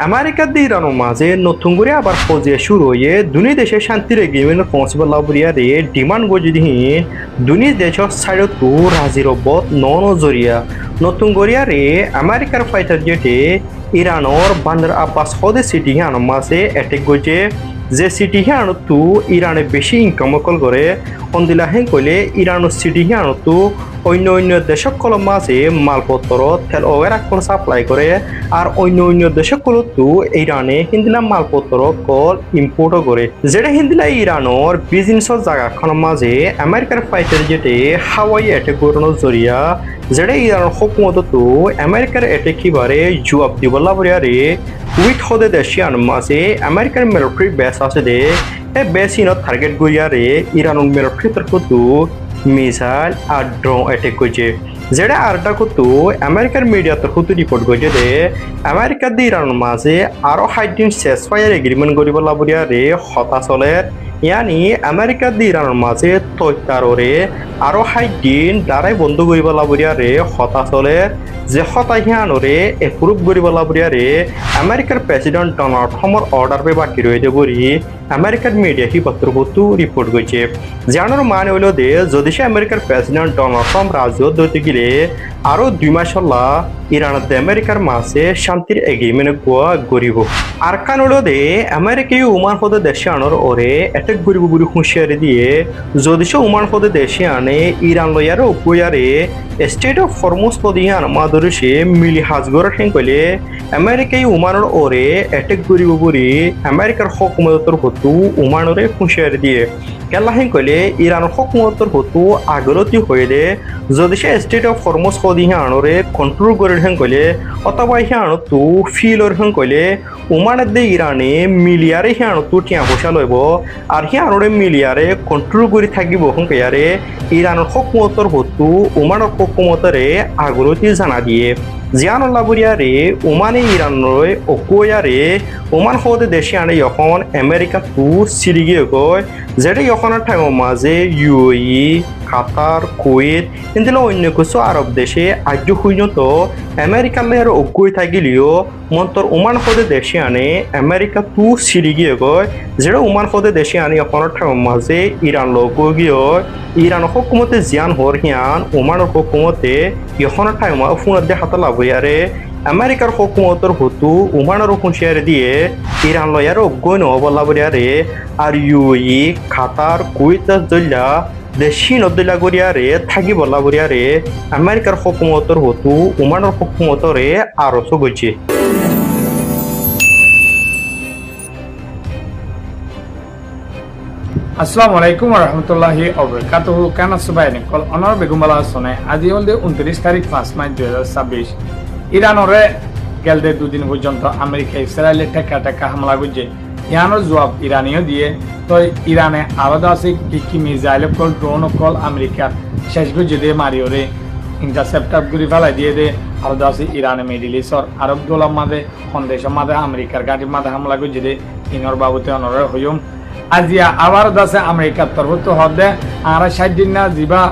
আমেরিকার দিয়ে ইরানের মাঝে নতুন করে আবার ফৌজিয়া শুরু হয়ে দুনি দেশে শান্তির এগ্রিমেন্ট পৌঁছবার লাভরিয়ারে ডিমান্ড গজি দিন দুনি দেশের সাইড তো রাজির অব্বত নজরিয়া নতুন গরিয়ারে আমেরিকার ফাইটার জেটে ইরানোর বান্দর আব্বাস হদে সিটি আনার মাঝে অ্যাটেক গজে যে সিটি আনতো ইরানে বেশি ইনকাম করে অন্দিলা হেন কইলে ইরানের সিটি আনতো অন্য অন্য দেশসকলের মাঝে মালপত্র তেল ওয়ের আকল সাপ্লাই করে আর অন্য অন্য দেশসকলতো ইরানে হিন্দিলা মালপত্র কল ইম্পোর্টও করে যেটা হিন্দিলা ইরানের বিজনেসের জায়গাখনের মাঝে আমেরিকার ফাইটার জেটে হাওয়াই অ্যাটেক করানোর জরিয়া যেটা ইরানের হুকুমততো আমেরিকার অ্যাটেক কিবারে জবাব দিব লাভরিয়ারে উইথ হদে দেশিয়ান মাঝে আমেরিকার মিলিটারি বেস আছে দে এ বেস ইনত টার্গেট গরিয়ারে ইরানের মিলিটারি তরফতো মিসাইল আর ড্রোন অ্যাটেক করছে যেটা আরটা করতো আমেরিকার মিডিয়া তরফতো রিপোর্ট করছে যে আমেরিকার দিয়ে ইরানের মাঝে আরো 60 দিন শেষ ফায়ার এগ্রিমেন্ট করিব লাভরিয়ারে হতাশলের ইয়ানি আমেরিকার দিয়ে ইরানের মাঝে তৈতারে আরো 60 দিন দ্বারাই বন্ধ করিব লাভরিয়ারে হতাশলের যে হতাহিয়ানরে এপ্রুভ করিব লাভরিয়ারে আমেরিকার প্রেসিডেন্ট ডোনাল্ড ট্রাম্পর অর্ডার পে বাকি রয়েছে বলি আমেরিকার মিডিয়া হি পত্রপত্র রিপোর্ট করছে জানার মানে হইল যে যদি সে আমেরিকার প্রেসিডেন্ট ডোনাল্ড ট্রাম্প রাজত্ব দিতে গেলে আরো 2 মাস হল্লা ইরানত আমেরিকার মাঝে শান্তির এগ্রিমেন্ট গরিব আর কান হইল যে আমেরিকায় উমান পদে দেশে আনার ওরে অ্যাটাক গরিব গুরি হুঁশিয়ারি দিয়ে যদি সে উমান পদে দেশে আনে ইরান লয়ারে উপয়ারে স্টেট অফ ফরমোস পদিয়ে আনমাদরে সে মিলি হাজগরের হেন কইলে আমেরিকায় উমানের ওরে অ্যাটাক গরিব বুড়ি আমেরিকার হকুমতর হতু উমানরে হুঁশিয়ারি দিয়ে কেলা হেন কইলে ইরানের হকুমতর হতু আগরতি হইলে যদি সে স্টেট অফ ফরমোস পদিয়ে আনরে কন্ট্রোল করে হেন কইলে অথবা হে আনতু ফিলর হেন কইলে উমানের দে ইরানে মিলিয়ারে হে আনতু টিয়া পয়সা লইব আর হে আনরে মিলিয়ারে কন্ট্রোল করে থাকিব হেন কইয়ারে ইরানের হকুমতর হতু উমানের হকুমতরে আগরতি জানা দিয়ে জিয়ানুল্লাহ বুরিয়ারে ওমানে ইরানরে ওকোয়ারে ওমান হতে দেশে আনে এখন আমেরিকা তু সিরিগে কয় যেটা এখনের ঠাইমের মাঝে ইউএই কাতার কুয়েত কিন্তু অন্য কিছু আরব দেশে আজ পর্যন্ত আমেরিকার লেয়ার অজ্ঞই থাকিলেও মন্তর ওমান হতে দেশে আনে আমেরিকা তু সিরিগে কয় যেটা ওমান হতে দেশে আনে এখনের ঠাইমের মাঝে ইরান লোক গিয়ে ইরান হকুমতে জিয়ান হর হিয়ান ওমানের হকুমতে এখনের ঠাইমা ফোনের দেখাতে লাভ ইয়ারে আমেরিকার হকুমতর হতু উমানের হুঁশিয়ারি দিয়ে ইরান লয়ার অজ্ঞই নহবলা বলিয়ারে আর ইউই কাতার কুয়েত দল্লা দেশি নদলা গরিয়ারে থাকি বলা বলিয়ারে আমেরিকার হকুমতর হতু উমানের হকুমতরে আরো গইছে আসসালামু আলাইকুম রহমতুল্লাহি ওবারাকাতুহু কেন সুবাইনি কল অনর বেগুমালা শোনে আজি হল 29 তারিখ 5 মার্চ 2026 ইরানরে গেলদে দুদিন পর্যন্ত আমেরিকা ইসরায়েলে টেকা হামলা করছে ইয়ানোর জবাব ইরানিও দিয়ে তো ইরানে আলাদা আছে কি মিসাইল কল ড্রোন কল আমেরিকার শেষ করছে দিয়ে মারিওরে ইন্টারসেপ্টার গুলি ফেলাই দিয়ে দে আলাদা আছে ইরানে মিডিল ইস্টর আরব দোলার মাঝে সন্দেশের মাঝে আমেরিকার গাড়ির মাঝে হামলা করছে দে ইনর বাবুতে অনরে হইম আজিয়া আবার দাসে আমেরিকার তরফত হদে আর 60 দিন না জিবা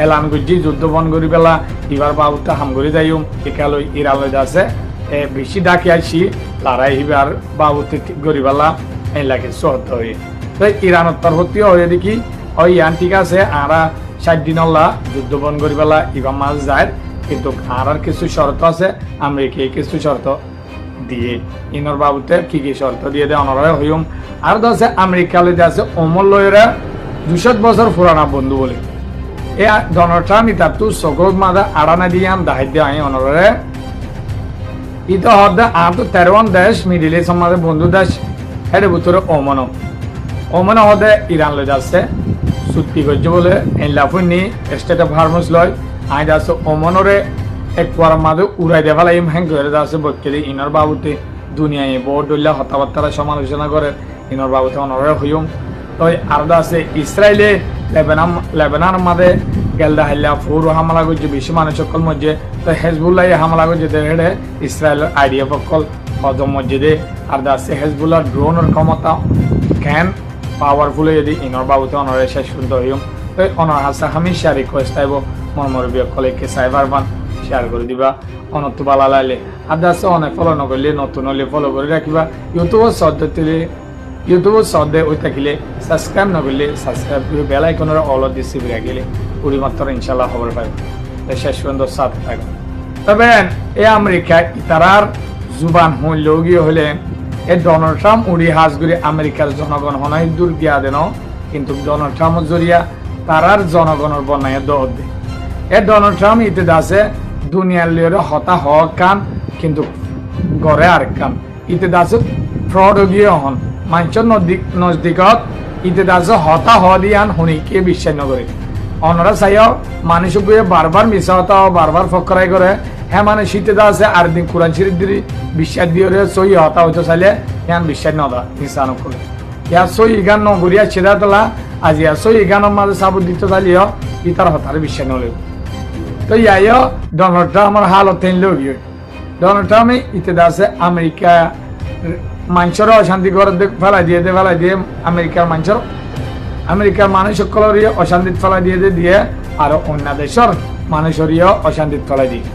এলান করছি যুদ্ধ বন্ধ করি পেলা এবার বাবুতে হাম করে যাইম একালই ইরালয় দাসে বেশি ডাকি আসি লড়াই হিবার বাবুতে ঠিক করি পেলা এই লাগে সহ্য হয়ে তো ইরানের তরফতীয় হয়ে দেখি ওই ইয়ান ঠিক আছে আর 60 দিন হল্লা যুদ্ধ বন্ধ করি পেলা এবার মাছ যায় কিন্তু আর কিছু শর্ত আছে আমেরিকায় কিছু শর্ত দিয়ে ইনর বাবুতে কি শর্ত দিয়ে দেয় অনরায় হইম আর আছে আমেরিকা লইতে আছে অমূল্যরা 200 বছর পুরানা বন্ধু বলে এ ডোনাল্ড ট্রাম্প ইতার তু সকল মাদা আড়ানা দিয়ে আম দাহাই দিয়ে আই অনরে ইতো হদ্দা আর তো 13 দেশ মিডিল ইস্ট আমাদের বন্ধু দেশ এর ভিতরে ওমান হদে ইরান লইতে আছে চুক্তি করছে বলে এই লাফুনি স্টেট অফ হারমোস লয় আই আছে ওমানরে এক পর মাদে উড়াই দেওয়া লাগে হ্যাং করে আছে বক্তব্য ইনর বাবুতে দুনিয়ায় বড় দলিয়া হতাবার্তারা সমালোচনা করে ইনর বাবুতে অনরে হইম তো আর আছে ইসরায়েলে লেবানন মাঝে গেলদা হাল্লা ফুর হামলা করছে বেশি মানুষ সকল মধ্যে তো হেজবুল্লাহ হামলা করছে হেডে ইসরায়েলের আইডিয়া পকল হজম মসজিদে আর আছে হেজবুল্লাহ ড্রোনের ক্ষমতা ক্যান পাওয়ারফুল যদি ইনর বাবুতে অনরে শেষ শুনতে হইম তো অনর হাসা হামেশা রিকোয়েস্ট আইব মরমরবী কলেকে সাইবার বান শেয়ার করে দিবা অনত ভালো লাগলে আর আছে অনেক ফলো নকরলে নতুন হলে ফলো করে রাখিবা ইউটিউবের সদ্যে ওই থাকিলে সাবস্ক্রাইব নকরলে সাবস্ক্রাইব করে বেল আইকনের অল দিছি রাখিলে পরিমাত্র ইনশাল্লাহ খবর পাইব শেষ পর্যন্ত সাথে থাকবে তবে এ আমেরিকা ইতারার জুবান হইলেও হলে এ ডোনাল্ড ট্রাম্প উড়ি হাজগুড়ি আমেরিকার জনগণ হনাই দূর গিয়া দেন কিন্তু ডোনাল্ড ট্রাম্প জরিয়া তারার জনগণের বনায় দৌড় দে এ ডোনাল্ড ট্রাম্প ইতে দাসে দুনিয়ার লিয়ে হতা হওয়া কান কিন্তু গড়ে আরেক কান ইতে দাসে ফ্রড গিয়ে হন মানুষের নজদিকত ইতে দাসে হতা হওয়া দিয়ে আন হুনিকে বিশ্বাস নকরে অনরা চাইও মানুষকে বারবার মিশা হতা বারবার ফকরাই করে হ্যাঁ মানে শীতে আছে আর দিন কোরআন শরীফ দিয়ে বিশ্বাস দিয়ে সই হতা হইতে চাইলে হ্যাঁ বিশ্বাস নদা ইনসান করে ইয়া সই গান নগরিয়া ছেদা তোলা আজি সই গানের মাঝে সাবুত দিতে চাইলেও ইতার হতার বিশ্বাস নলে তো ইয়াইও ডোনাল্ড ট্রাম্পের হালত তেনলেও গিয়ে ডোনাল্ড ট্রাম্প ইতে আছে আমেরিকা মানুষেরও অশান্তি করে ফেলাই দিয়ে আমেরিকার মানুষ সকলের অশান্তিত ফেলাই দিয়ে আর অন্য দেশের মানুষেরও অশান্তিত ফেলাই দিয়ে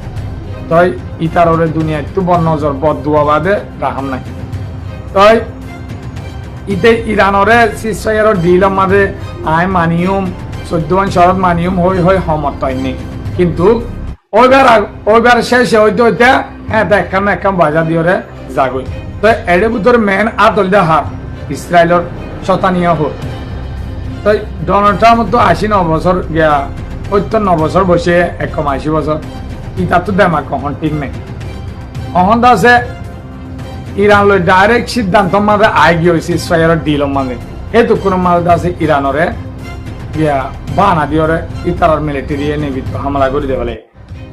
তাই ইতার ওরে দুনিয়া একটু বনজর বদুয়া বাদে রাহাম নাই তাই ইতে ইরানরে সিসফায়ারের ডিলের মাঝে আই মানিয়ম 14 শরত মানিয়ম হই সমর্থ হয়নি কিন্তু ওইবার শেষে হইতে হ্যাঁ একখান বাজার দিয়ে যাগই তো এর ভিতরে মেন আতল দে হার ইসরায়েলের শতানীয় হোক তো ডোনাল্ড ট্রাম্প তো 89 বছর গিয়া 79 বছর বসে 180 বছর ইটা তো দেমা কখন ঠিক নেই অহন আছে ইরান লই ডাইরেক্ট সিদ্ধান্ত মাঝে আই গিয়েছে ইসরায়েলের ডিলের মাঝে হেতু কোনো মাঝে আছে ইরানরে গিয়া বানা দিয়ে ইতারার মিলিটারি নেভি হামলা করে দেবে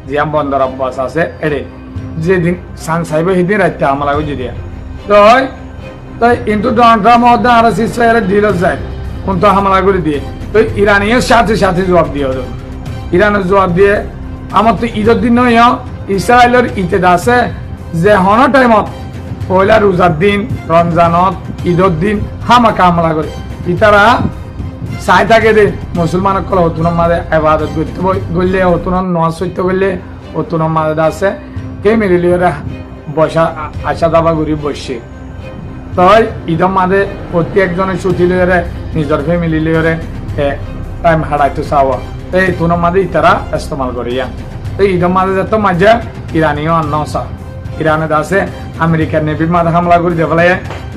জিয়াম বন্দর আব্বাস আছে এড়ে যেদিন সান সাহেব সেদিন রাত্রে হামলা করে দিয়া তো কিন্তু ডোনাল্ড ট্রাম্প আর ইসরায়েলের ডিলের যায় কিন্তু হামলা করে দিয়ে তো ইরানিও সাথে জবাব দিয়ে ইরানের জবাব দিয়ে আমার তো ঈদের দিন নয় ইসরায়েলের ঈদ আছে যে হন টাইমত পয়লা রোজার দিন রমজানত ঈদের দিন হামাকা হামলা করে ইতারা চাই থাকে দে মুসলমানক কল হতুনের মাঝে এবাদত করতে গলে হতুনের নজ সত্য করলে হতুনের মাঝে আছে কে মিলিয়ে বসা আসা দাবা করি বসছে তাই ঈদের মাঝে প্রত্যেকজনের ছুটি লিয়ে নিজের ফ্যামিলি লিয়ে টাইম হারাইতে চাওয়া এই তুনের মাঝে ইতারা ইস্তেমাল করি তো ঈদের মাঝে যত মাঝে ইরানিও অন্য চা ইরানে আছে আমেরিকার নেভির মাঝে হামলা করে দেবে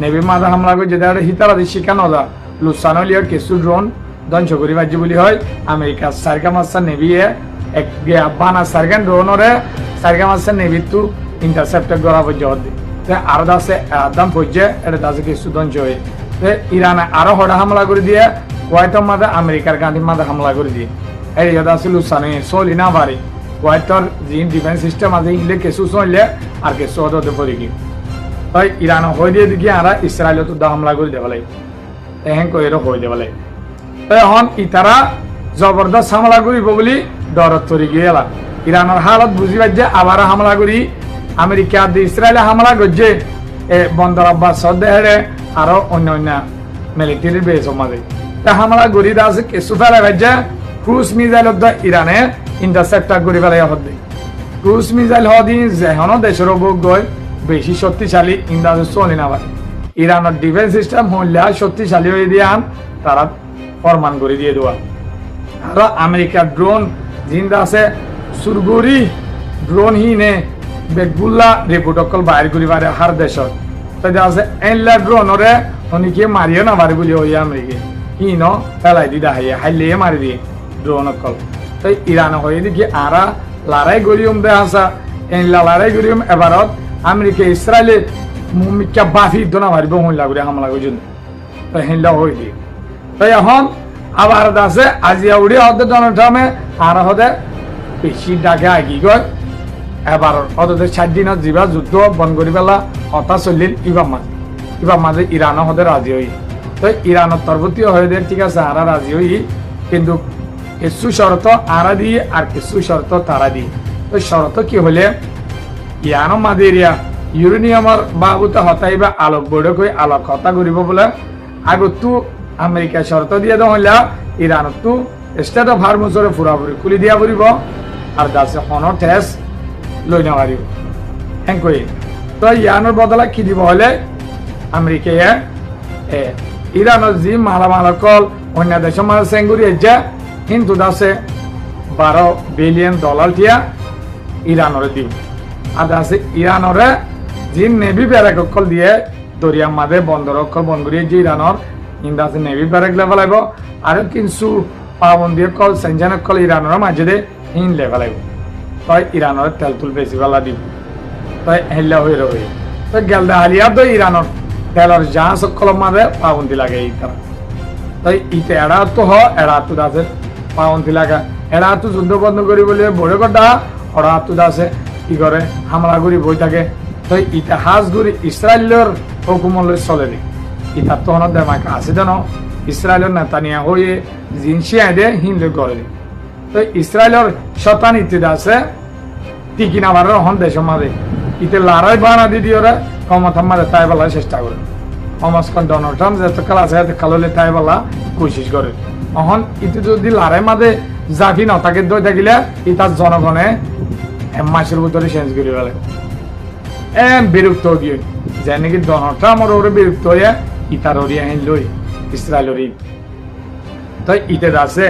নেভির মাঝে হামলা করে যেটা হিতারা শিখানো যা লুসানো লিয়ে কিছু ড্রোন ধ্বংস করি বাজি বলি হয় আমেরিকার সার্কা মাস্টার নেভিয়ে এক বানা সার্কান ড্রোনরে সার্কা মাস্টার নেভি তো ইন্টারসেপ্ট করা পর্যন্ত আর আছে একদম পর্যায়ে এটা আছে কিছু ধ্বংস হয়ে ইরানে আরো হঠাৎ হামলা করে দিয়ে কোয়াইটের মাঝে আমেরিকার গাঁটির মাঝে হামলা করে দিয়ে এই আছে লুসানো চলি না পারি কোয়াইটর যে ডিফেন্স সিস্টেম আছে ইলে কিছু চললে আর কিছু হতে পড়ে কি তাই ইরান হয়ে দিয়ে দেখি আর ইসরায়েলত হামলা করে দেওয়া লাগে এহেন করে হয়ে দেওয়া লাগে তাই এখন ইতারা জবরদস্ত হামলা করিব বলি ডরত তরি গিয়ে এলাম ইরানের হালত বুঝি পাচ্ছে আবার হামলা করি আমেরিকা ইসরায়েলে হামলা করছে বন্দর আব্বাস সদ্দেহে আরো অন্য মিলিটারির বেশ মাঝে তা হামলা করি আছে কিছু ফেলে ভাইছে ক্রুজ মিসাইল ইরানে ইন্টারসেপ্টার করে ফেলে হতে ক্রুজ মিসাইল হদি যেহনো দেশের বুক গয় বেশি শক্তিশালী ইন্দাজে চলি না পারে ইরানের ডিফেন্স সিস্টেম হইলে শক্তিশালী হয়ে দিয়ে আন তারা ফরমান করে দিয়ে দেওয়া আর আমেরিকার ড্রোন জিন্দা আছে সুরগুরি ড্রোন হিনে বেগুল্লা রিপোর্টকল বাইর করি পারে হার দেশত তাই আছে এনলা ড্রোন ওরে অনেকে মারিও না পারে বলি ওই আমেরিকা কি ন ফেলাই দি দাহাইয়া হাইলে মারি দিয়ে ড্রোন অকল তাই ইরান হয়ে দেখি আরা লড়াই গরিয়ম দে আসা এনলা লড়াই গরিয়ম এবারত আমেরিকা ইসরায়েলে মুমিকা বাফি দোনা মারিব হইলা করে হামলা করছেন তাই হেনলা হয়ে দিয়ে তাই এখন আবার আছে আজিয়া উড়ে হতে ডোনাল্ড ট্রাম্পে আর হতে বেশি ডাকে আগি গয় এবার হতে 60 দিনত যা যুদ্ধ বন্ধ করে পেলা হতা চলিল ইবার মাঝে ইরান হতে রাজি হই তো ইরানের তরবতীয় হয়ে দেয় ঠিক আছে আরা রাজি হই কিন্তু কিছু শর্ত আরা দিয়ে আর কিছু শর্ত তারা দিয়ে তো শর্ত কি হলে ইয়ানো মাঝে ইউরেনিয়ামের বাবুতে হতাইবা আলোক বৈঠক হয়ে আলোক হতা করিব বলে আগতো আমেরিকা শর্ত দিয়ে দেওয়া হইলা ইরানত তো স্টেট অফ হারমুজরে পুরাপুরি খুলি দিয়া পড়ব আর দাসে হন ঠেস লৈ নাপাৰিব হেংকৈ তো ইয়ানৰ বদলা কি দিব হলে আমেৰিকায়ে ইরানের যে মালামাল অকল অন্য দেশের মাঝে সেঙ্গুরি যা কিন্তু আছে $12 বিলিয়ন টিয়া ইরানরে দিব আর আছে ইরানরে যে নেভি ব্যারেক অকল দিয়ে দরিয়ার মাঝে বন্দর অকল বন্দরে যে ইরানর কিন্তু আছে নেভি ব্যারেক লেভেল আইব আর কিন্তু পাবন্দি অকল সেঞ্জান অকল ইরানের মাঝে দে হিন লেভেল আইব তাই ইরানের তেল তুল বেশি বেলা দিব তাই হেল্লা হয়ে রয়ে তো গেলদা হালিয়া তো ইরানের তেলের জাহাজ অকলের মাঝে পাবন্দি লাগে এই তারা তাই ইতে এড়া তো এড়া তো আছে পাবন্দি লাগা এড়া তো যুদ্ধ বন্ধ করি বলে বড় কথা ওরা তো আছে কি করে হামলা করি বই থাকে তো ইতিহাস গুরি ইসরায়েলের হুকুমলে চলে রে ইতার তো হন দেমাকে আছে যেন ইসরায়েলের নেতানিয়া হয়ে জিনসি আইদে হিন্দু করে তো ইসরায়েলের শতান ইত্যাদি আছে টিকি নাবার হন দেশের মাঝে ইতে লড়াই বানা দিদি ওরা ক্ষমতা মাঝে তাই বলার চেষ্টা করে সমাজখন ডোনাল্ড ট্রাম্প যত কাল আছে এত কাললে তাই বলা কোশিশ করে অহন ইতে যদি লড়াই মাঝে জাফি নথাকে দই থাকিলে ইতার জনগণে মাসের ভিতরে চেঞ্জ করে ফেলে বিরক্ত গিয়ে যে নাকি ডোনাল্ড ট্রাম্পর ওরে বিরক্ত হয়ে ইতার ওরিয়া হিন লই ইসরায়েলের তো ইতে আছে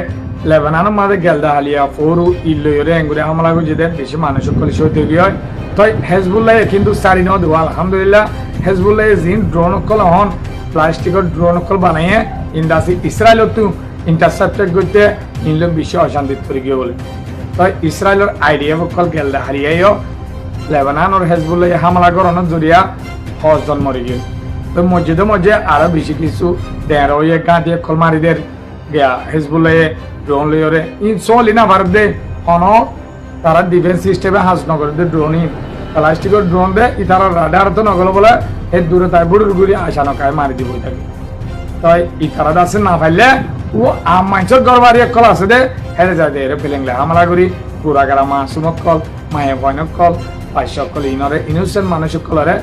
লেবাননের মাঝে গেলদা হালিয়া ফোরু ইল্লইরে এঙ্গুরে হামলা করে যেতে বেশি মানুষ সকলে সহ্য হয় তো হেজবুল্লাহ কিন্তু সারি ন দেওয়া আলহামদুলিল্লাহ হেজবুল্লাহ জিন ড্রোন অকল হন প্লাস্টিকের ড্রোন অকল বানাইয়ে ইন্ডাসি ইসরায়েলত তো ইন্টারসেপ্টেড করতে ইনলো বিশ্ব অশান্তি করে গিয়ে বলে তো ইসরায়েলের আইডিয়া অকল গেলদা হারিয়াইও লেবাননের হেজবুল্লাহ হামলা করানোর জরিয়া 6 জন মরে গিয়ে তো মসজিদে আরো বেশি কিছু দেড় হয়ে গাঁটি অকল মারিদের গিয়া হেজবুল্লাহ ড্রোন লইরে ইন চলি না ভারত দে হন তারা ডিফেন্স সিস্টেমে হাজ নগর দে ড্রোন প্লাস্টিকের ড্রোন দে ইতারা রাডার তো নগল বলে এই দূরে তাই বুড়ুর গুড়ি আসা নকায় মারি দিব থাকে তাই ইতারা আছে না পাইলে ও মাইসর গরবারি কল আছে দে হেরে যায় দে ফেলেংলে হামলা করি পুরা গারা মাসুম কল মায়ে বয়নক কল পাঁচশ কল ইনরে ইনোসেন্ট মানুষ কলরে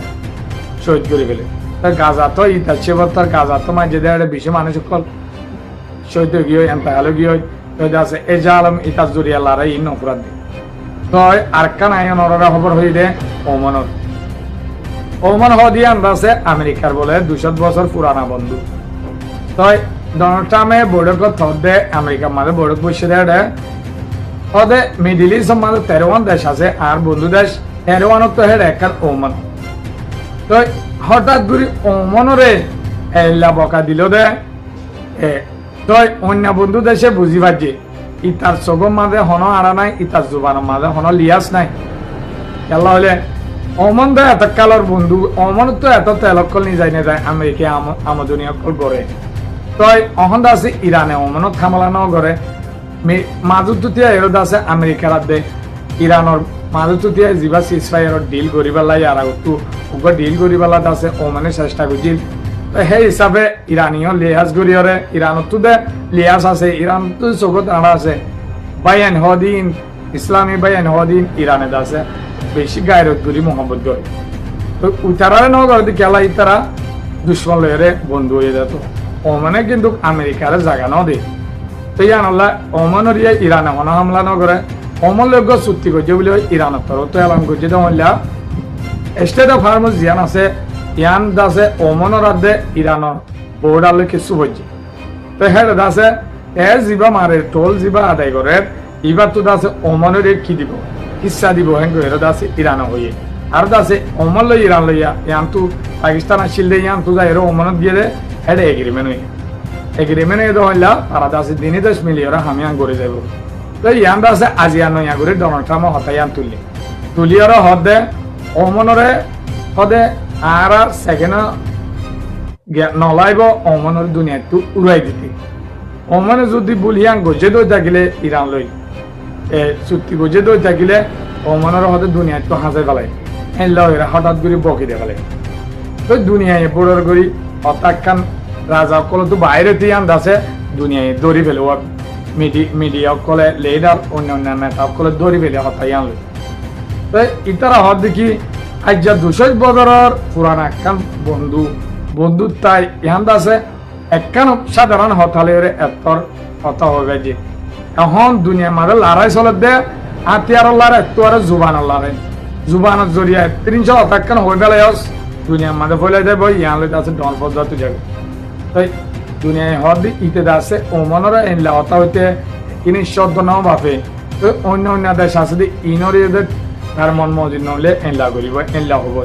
শহীদ করে ফেলে তাই গাজা তো ইতার চেবতার গাজা তো মাঝে দেয় বেশি মানুষ কল শহীদ গিয়ে এন্তাহালো গিয়ে আছে এ জালম ইতার জরিয়া লড়াই ইন অপরাধ দি তই আর কান আইন অররা খবর হই দে ওমান হদি আন্দাজে আমেরিকার বলে 200 বছর পুরানা বন্ধু তই ডোনাল্ড ট্রাম্পে বড়ক থদ দে আমেরিকা মাঝে বড়ক বসে দে হদে মিডল ইস্ট মাঝে 13 দেশ আছে আর বন্ধু দেশ 13 তো হেড একখান ওমান তই হঠাৎ গুরি ওমানরে এলা বকা দিল দে তই অন্য বন্ধু দেশে বুঝি পারছি ইতার চোখের মাঝে হন আড়া নাই ইতার জুবানের মাঝে হন লিয়াস নাই খেলা হলে অমন তো এত কালর বন্ধু অমন তো এত তেলকল নিয়ে যায় না যায় আমেরিকা আমদনি অকল করে তই অহন আছে ইরানে অমনত হামলা ন করে মাজুতুতিয়া এরদ আছে আমেরিকার দে ইরানের মাজুতুতিয়া যিবা সিজফায়ার ডিল করি পেলাই আর উগর ডিল করি পেলাত আছে অমনে চেষ্টা করছিল সেই হিসাবে ইরানীয় লিহাজ গরিয়রে ইরানতো দে লিহাজ আছে ইরান তো চকুত আড়া আছে বাইন হদিন ইসলামী বাইন হদিন ইরানে আছে বেশি গায়রত গুরি মোহাম্মদ গরি তো উতারারে ন করে খেলা ইতারা দুশ্মন লয়েরে বন্ধু হয়ে যেত ওমানে কিন্তু আমেরিকার জায়গা ন দে তো ইয়ান আল্লাহ ওমানের ইরানে হন হামলা ন করে ওমন লোক চুক্তি করছে বলে ইরানের তরফ তো এলান করছে তো স্টেট অফ হারমোস জিয়ান আছে ইয়ান দাসে ওমনের রাধে ইরানের বর্ডারে কিছু হচ্ছে তো হেড দাসে যিবা মারে টোল যিবা আদায় করে এবার তো দাসে ওমনের কি দিব ইচ্ছা দিব হেন করে দাসে ইরান হয়ে আর দাসে ওমন লই ইরান লইয়া ইয়ান তো পাকিস্তান আসিল দে ইয়ান তো যাই ওমনত দিয়ে দে হেড এগ্রিমেন্ট এ হইলা তারা দাসে দিনে 10 মিলিয়ন হামিয়ান করে যাব তো ইয়ান দাসে আজিয়ান নয়া করে ডোনাল্ড ট্রাম্প হতায়ান তুলিয়ার হদে ওমনরে হদে আর সেকেন্ড নলাইব ওমানের দুনিয়াটো উড়াই দিতে ওমানে যদি বলিয়ান গজে দই থাকিলে ইরান লই চুক্তি গজে দই থাকিলে ওমানের হতে দুনিয়াটো হাজে পেলাই এরা হঠাৎ করে বকি দে পেলাই তো দুনিয়ায় বড়র করি হঠাৎ রাজা কলে তো বাইরে তিয়ান আছে দুনিয়ায় দৌড়ি ফেলে ও মিডিয়া কলে লিডার অন্য নেতা কলে দৌড়ি ফেলে হতাইয়ান লই তো ইতারা হত দেখি আজ 200 বছরের পুরানা একখান বন্ধু তাই ইহান আছে একখান সাধারণ হতালের এতর হতা হবে যে এখন দুনিয়া মাঝে লড়াই চলে দে হাতিয়ার লড়াই তো আর জুবান লড়াই জুবানত জরিয়া 300 অটাক্কান হয়ে গেলে দুনিয়ার মাঝে ফলে দেব ইয়ান লইতে আছে ডন পদ্ধতি যাবে তাই দুনিয়ায় হদ ইতে আছে ওমনরা এনলা হতা হইতে কিনি শব্দ নাও বাপে তো অন্য অন্য দেশ আছে যে ইনরে তার মন মজিদ নহলে এনলা করিব এনলা হব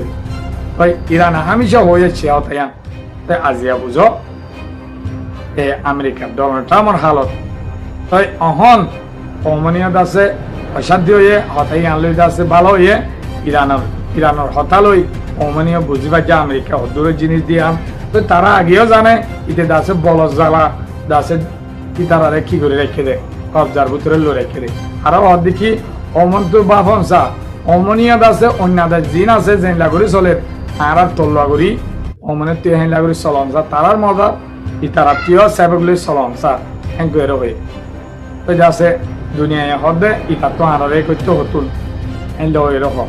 তাই ইরান হামেশা হয়েছে অতায়ান তাই আজিয়া বুঝো এ আমেরিকার ডোনাল্ড ট্রাম্পের হালত তাই অহন অমনিয়ত আছে অসাধ্য হয়ে হতাই আনলইতে আছে ভালো হয়ে ইরানের হতালই অমনীয় বুঝিবার যে আমেরিকা হদূরের জিনিস দিয়াম তো তারা আগেও জানে ইতে দাসে বলস জ্বালা দাসে কি তারা কি করে রেখে দেয় কবজার ভিতরে লো রেখে দেয় আরো দেখি অমন তো বাফনসা অমনীয় দাসে অন্য দাস জিন আছে জেনলা করে চলে আর তল্লা করি অমনের তুই হেনলা করে চলনসা তারার মজা ই তারা প্রিয় সাহেবগুলি চলনসা হ্যাঁ হয়ে তো যাচ্ছে দুনিয়ায় হদে ইতা তো আনারে করতে হতুন এনলো এরকম